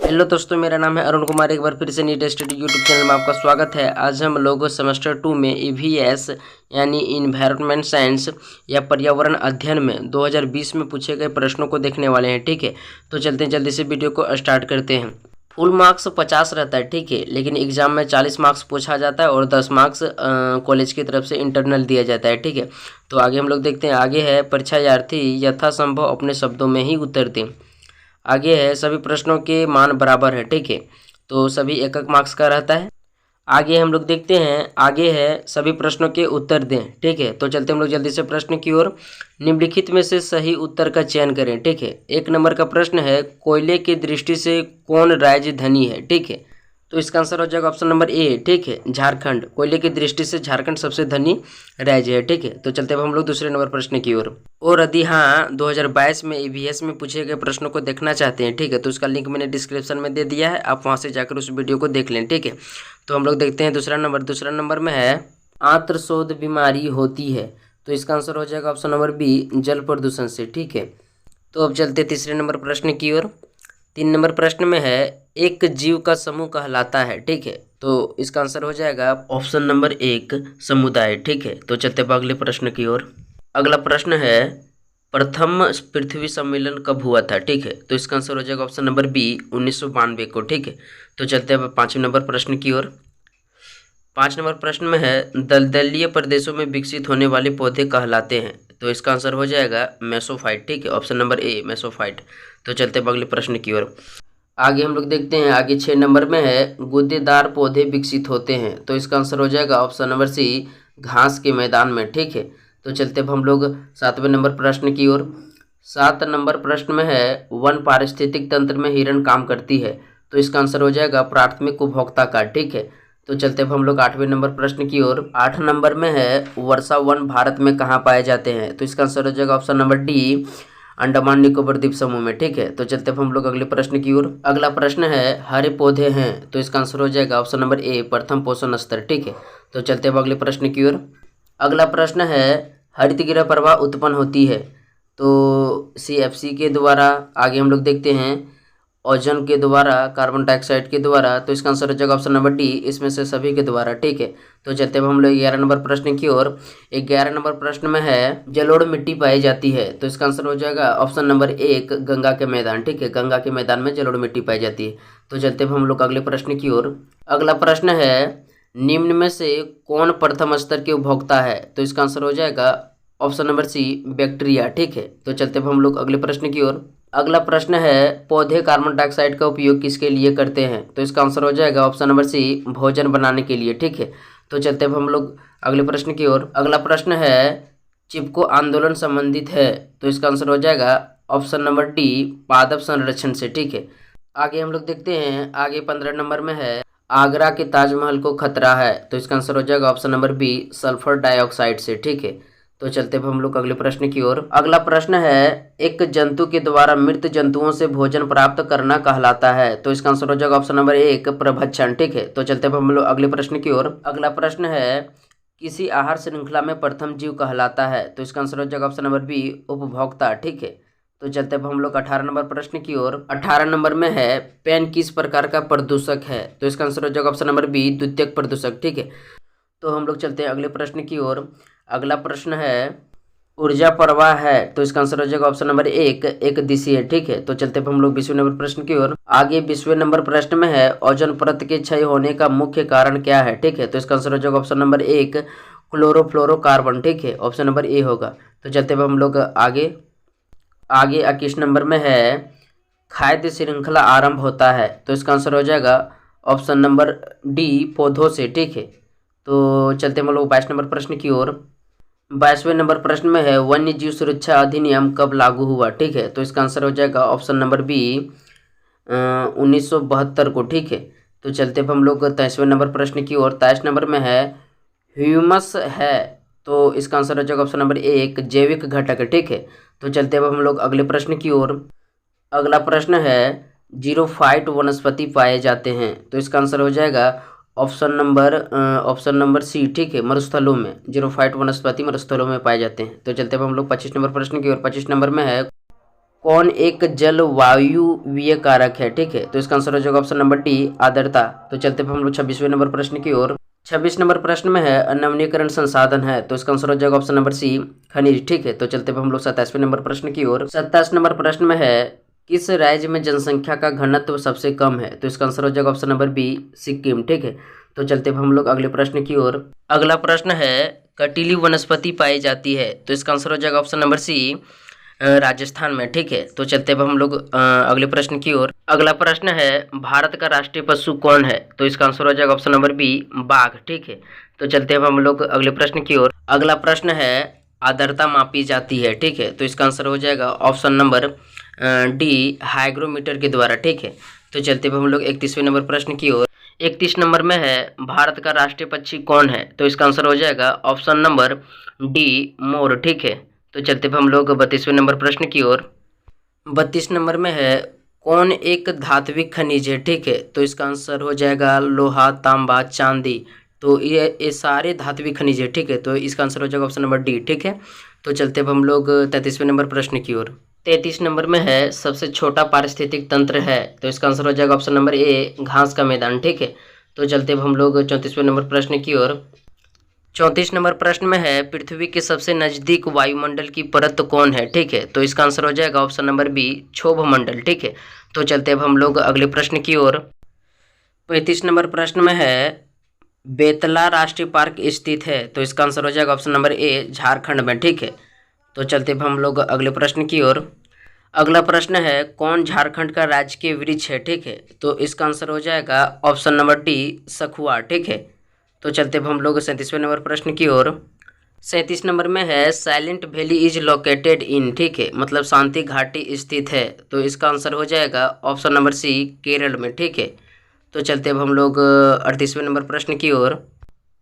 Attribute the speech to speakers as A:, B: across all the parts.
A: Hello दोस्तों, मेरा नाम है अरुण कुमार। एक बार फिर से नीट स्टडी यूट्यूब चैनल में आपका स्वागत है। आज हम लोग सेमेस्टर 2 में ईवीएस यानी इन्वायरमेंट साइंस या पर्यावरण अध्ययन में 2020 में पूछे गए प्रश्नों को देखने वाले हैं। ठीक है, तो चलते हैं जल्दी से वीडियो को स्टार्ट करते हैं। फुल मार्क्स 50 रहता है, ठीक है, लेकिन एग्जाम में 40 मार्क्स पूछा जाता है और 10 मार्क्स कॉलेज की तरफ से इंटरनल दिया जाता है। ठीक है, तो आगे हम लोग देखते हैं। आगे है परीक्षार्थी यथासंभव अपने शब्दों में ही उत्तर दें। आगे है सभी प्रश्नों के मान बराबर है। ठीक है, तो सभी एक एक मार्क्स का रहता है। आगे हम लोग देखते हैं। आगे है सभी प्रश्नों के उत्तर दें। ठीक है, तो चलते हम लोग जल्दी से प्रश्न की ओर। निम्नलिखित में से सही उत्तर का चयन करें। ठीक है, 1 नंबर का प्रश्न है, कोयले की दृष्टि से कौन राज्य धनी है। ठीक है, तो इसका आंसर हो जाएगा ऑप्शन नंबर ए। ठीक है, झारखंड। कोयले की दृष्टि से झारखंड सबसे धनी राज्य है। ठीक है, तो चलते अब हम लोग दूसरे नंबर प्रश्न की ओर। और यदि हाँ 2022 में ईवीएस में पूछे गए प्रश्नों को देखना चाहते हैं, ठीक है, तो उसका लिंक मैंने डिस्क्रिप्शन में दे दिया है, आप वहाँ से जाकर उस वीडियो को देख लें। ठीक है, तो हम लोग देखते हैं दूसरा नंबर। दूसरा नंबर में है आंत्रशोथ बीमारी होती है, तो इसका आंसर हो जाएगा ऑप्शन नंबर बी, जल प्रदूषण से। ठीक है, तो अब चलते तीसरे नंबर प्रश्न की ओर। 3 नंबर प्रश्न में है एक जीव का समूह कहलाता है। ठीक है, तो इसका आंसर हो जाएगा ऑप्शन नंबर 1, समुदाय। ठीक है, तो चलते अब अगले प्रश्न की ओर। अगला प्रश्न है प्रथम पृथ्वी सम्मेलन कब हुआ था। ठीक है, तो इसका आंसर हो जाएगा ऑप्शन नंबर बी, 1992 को। ठीक है, तो चलते अब 5वें नंबर प्रश्न की ओर। 5 नंबर प्रश्न में है दलदलीय प्रदेशों में विकसित होने वाले पौधे कहलाते हैं, तो इसका आंसर हो जाएगा मेसोफाइट। ठीक है, ऑप्शन नंबर ए, मेसोफाइट। तो चलते हैं अगले प्रश्न की ओर। आगे हम लोग देखते हैं। आगे 6 नंबर में है गूदेदार पौधे विकसित होते हैं, तो इसका आंसर हो जाएगा ऑप्शन नंबर सी, घास के मैदान में। ठीक है, तो चलते अब हम लोग 7वें नंबर प्रश्न की ओर। 7 नंबर प्रश्न में है वन पारिस्थितिक तंत्र में हिरण काम करती है, तो इसका आंसर हो जाएगा प्राथमिक उपभोक्ता का। ठीक है, तो चलते अब हम लोग 8वें नंबर प्रश्न की ओर। 8 नंबर में है वर्षा वन भारत में कहाँ पाए जाते हैं, तो इसका आंसर हो जाएगा option number D, Andaman Nicobar द्वीप समूह में। ठीक है, तो चलते अब हम लोग अगले प्रश्न की ओर। अगला प्रश्न है हरे पौधे हैं, तो इसका आंसर हो जाएगा ऑप्शन नंबर ए, प्रथम पोषण स्तर। ठीक है, तो चलते अब अगले प्रश्न की ओर। अगला प्रश्न है हरितगृह प्रवाह उत्पन्न होती है, तो सीएफसी के द्वारा। आगे हम लोग देखते हैं ओजोन के द्वारा, कार्बन डाइऑक्साइड के द्वारा, तो इसका आंसर हो जाएगा ऑप्शन नंबर डी, इसमें से सभी के द्वारा। ठीक है, तो चलते हैं हम लोग 11 नंबर प्रश्न की ओर। 11 नंबर प्रश्न में है जलोढ़ मिट्टी पाई जाती है, तो इसका आंसर हो जाएगा ऑप्शन नंबर 1, गंगा के मैदान। ठीक है, गंगा के मैदान में जलोढ़ मिट्टी पाई जाती है। तो चलते हैं हम लोग अगले प्रश्न की ओर। अगला प्रश्न है निम्न में से कौन प्रथम स्तर के उपभोक्ता है, तो इसका आंसर हो जाएगा ऑप्शन नंबर सी, बैक्टीरिया। ठीक है, तो चलते हैं हम लोग अगले प्रश्न की ओर। अगला प्रश्न है पौधे कार्बन डाइऑक्साइड का उपयोग किसके लिए करते हैं, तो इसका आंसर हो जाएगा ऑप्शन नंबर सी, भोजन बनाने के लिए। ठीक है, तो चलते हैं हम लोग अगले प्रश्न की ओर। अगला प्रश्न है चिपको आंदोलन संबंधित है, तो इसका आंसर हो जाएगा ऑप्शन नंबर डी, पादप संरक्षण से। ठीक है, आगे हम लोग देखते हैं। आगे 15 नंबर में है आगरा के ताजमहल को खतरा है, तो इसका आंसर हो जाएगा option number B, sulphur dioxide से। ठीक है, तो चलते हैं हम लोग अगले प्रश्न की ओर। अगला प्रश्न है एक जंतु के द्वारा मृत जंतुओं से भोजन प्राप्त करना कहलाता है, तो इसका आंसर हो जाएगा ऑप्शन नंबर 1, प्रभक्षण। ठीक है, तो चलते हैं हम लोग अगले प्रश्न की ओर। अगला प्रश्न है किसी आहार श्रृंखला में प्रथम जीव कहलाता है, तो इसका आंसर हो जाएगा ऑप्शन नंबर बी, उपभोक्ता। ठीक है, तो चलते हैं हम लोग 18 नंबर प्रश्न की ओर। 18 नंबर में है पेन किस प्रकार का प्रदूषक है, तो इसका आंसर हो जाएगा ऑप्शन नंबर बी, द्वितीयक प्रदूषक। ठीक है, तो हम लोग चलते हैं अगले प्रश्न की ओर। अगला प्रश्न है ऊर्जा प्रवाह है, तो इसका आंसर हो जाएगा ऑप्शन नंबर 1, एक दिशीय। ठीक है, तो चलते हैं हम लोग 20वें नंबर प्रश्न की ओर। आगे 20वें नंबर प्रश्न में है ओजोन परत के क्षय होने का मुख्य कारण क्या है। ठीक है, तो इसका आंसर हो जाएगा ऑप्शन नंबर 1, क्लोरोफ्लोरोकार्बन। ठीक है, ऑप्शन नंबर ए होगा। तो चलते हैं हम लोग आगे। 21 नंबर में है खाद्य श्रृंखला आरंभ होता है, तो इसका आंसर हो जाएगा ऑप्शन नंबर डी, पौधों से। ठीक है, तो चलते हम लोग 22 नंबर प्रश्न की ओर। 22वें नंबर प्रश्न में है वन्य जीव सुरक्षा अधिनियम कब लागू हुआ। ठीक है, तो इसका आंसर हो जाएगा ऑप्शन नंबर बी, 1972 को। ठीक है, तो चलते अब हम लोग 23वें नंबर प्रश्न की ओर। 23 नंबर में है ह्यूमस है, तो इसका आंसर हो जाएगा ऑप्शन नंबर 1, जैविक घटक। ठीक है, तो चलते अब हम लोग अगले प्रश्न की ओर। अगला प्रश्न है जीरोफाइट वनस्पति पाए जाते हैं, तो इसका आंसर हो जाएगा ऑप्शन नंबर सी। ठीक है, मरुस्थलों में जीरोफाइट वनस्पति मरुस्थलों में पाए जाते हैं। तो चलते अब हम लोग 25 नंबर प्रश्न की ओर। 25 नंबर में है कौन एक जलवायुवीय कारक है? ठीक है, तो इसका आंसर हो जाएगा ऑप्शन नंबर डी, आर्द्रता। तो चलते हैं हम लोग 26वें नंबर प्रश्न की ओर। 26 नंबर प्रश्न में है नवीनीकरण संसाधन है, तो इसका आंसर हो जाएगा ऑप्शन नंबर सी, खनिज। ठीक है, तो चलते हैं हम लोग 27वें नंबर प्रश्न की ओर। 27 नंबर प्रश्न में है किस राज्य में जनसंख्या का घनत्व सबसे कम है? तो इसका आंसर हो जाएगा ऑप्शन नंबर बी, सिक्किम। ठीक है, तो चलते हैं हम लोग अगले प्रश्न की ओर। अगला प्रश्न है कटीली वनस्पति पाई जाती है, तो इसका आंसर हो जाएगा ऑप्शन नंबर सी, राजस्थान में। ठीक है, तो चलते हैं हम लोग अगले प्रश्न की ओर। अगला प्रश्न है भारत का राष्ट्रीय पशु कौन है? तो इसका आंसर हो जाएगा ऑप्शन नंबर बी, बाघ। ठीक है, तो चलते हैं हम लोग अगले प्रश्न की ओर। अगला प्रश्न है आर्द्रता मापी जाती है। ठीक है, तो इसका आंसर हो जाएगा ऑप्शन नंबर डी, हाइग्रोमीटर के द्वारा। ठीक है, तो चलते हैं हम लोग 31वें नंबर प्रश्न की ओर। 31 नंबर में है भारत का राष्ट्रीय पक्षी कौन है? तो इसका आंसर हो जाएगा ऑप्शन नंबर डी, मोर। ठीक है, तो चलते हैं हम लोग 32वें नंबर प्रश्न की ओर। 32 नंबर में है कौन एक धात्विक खनिज है? ठीक है, तो इसका आंसर हो जाएगा लोहा, तांबा, चांदी। तो ये सारे धात्विक खनिज है। ठीक है, तो इसका आंसर हो जाएगा ऑप्शन नंबर डी। ठीक है, तो चलते हैं हम लोग 33वें नंबर प्रश्न की ओर। 33 नंबर में है सबसे छोटा पारिस्थितिक तंत्र है, तो इसका आंसर हो जाएगा ऑप्शन नंबर ए, घास का मैदान। ठीक है, तो चलते हैं हम लोग 34वें नंबर प्रश्न की ओर। 34 नंबर प्रश्न में है पृथ्वी के सबसे नजदीक वायुमंडल की परत कौन है? ठीक है, तो इसका आंसर हो जाएगा ऑप्शन नंबर बी, क्षोभ मंडल। ठीक है, तो चलते हैं हम लोग अगले प्रश्न की ओर। 35 नंबर प्रश्न में है बेतला राष्ट्रीय पार्क स्थित है, तो इसका आंसर हो जाएगा ऑप्शन नंबर ए, झारखंड में। ठीक है, तो चलते हैं हम लोग अगले प्रश्न की ओर। अगला प्रश्न है कौन झारखंड का राजकीय वृक्ष है? ठीक है, तो इसका आंसर हो जाएगा ऑप्शन नंबर डी, सखुआ। ठीक है, तो चलते हैं हम लोग 37वें नंबर प्रश्न की ओर। 37 नंबर में है silent valley is located in. ठीक है, मतलब शांति घाटी स्थित है, तो इसका आंसर हो जाएगा ऑप्शन नंबर सी, केरल में। ठीक है, तो चलते हैं हम लोग 38वें नंबर प्रश्न की ओर।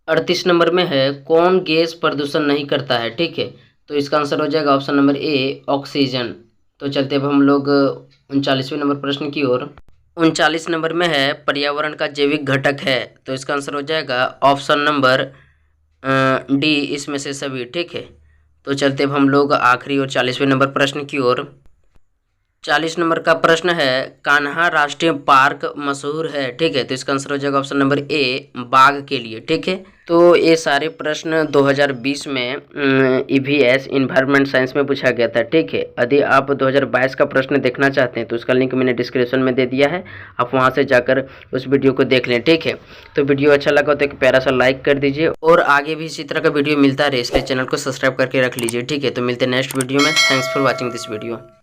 A: 38 नंबर में है कौन गैस प्रदूषण नहीं करता है? ठीक है, तो इसका आंसर हो जाएगा ऑप्शन नंबर ए, ऑक्सीजन। तो चलते हैं हम लोग 39वें नंबर प्रश्न की ओर। 39 नंबर में है पर्यावरण का जैविक घटक है, तो इसका आंसर हो जाएगा ऑप्शन नंबर डी, इसमें से सभी। ठीक है, तो चलते हैं हम लोग आखिरी और 40वें नंबर प्रश्न की ओर। 40 नंबर का प्रश्न है कान्हा राष्ट्रीय पार्क मशहूर है। ठीक है, तो इसका आंसर हो जाएगा ऑप्शन नंबर ए, बाघ के लिए। ठीक है, तो ये सारे प्रश्न 2020 में ईवीएस इन्वायरमेंट साइंस में पूछा गया था। ठीक है, यदि आप 2022 का प्रश्न देखना चाहते हैं तो उसका लिंक मैंने डिस्क्रिप्शन में दे दिया है, आप वहां से जाकर उस वीडियो को देख लें। ठीक है, तो वीडियो अच्छा लगा तो एक प्यारा सा लाइक कर दीजिए और आगे भी इसी तरह का वीडियो मिलता रहे इसलिए चैनल को सब्सक्राइब करके रख लीजिए। ठीक है, तो मिलते हैं नेक्स्ट वीडियो में। Thanks for watching this video.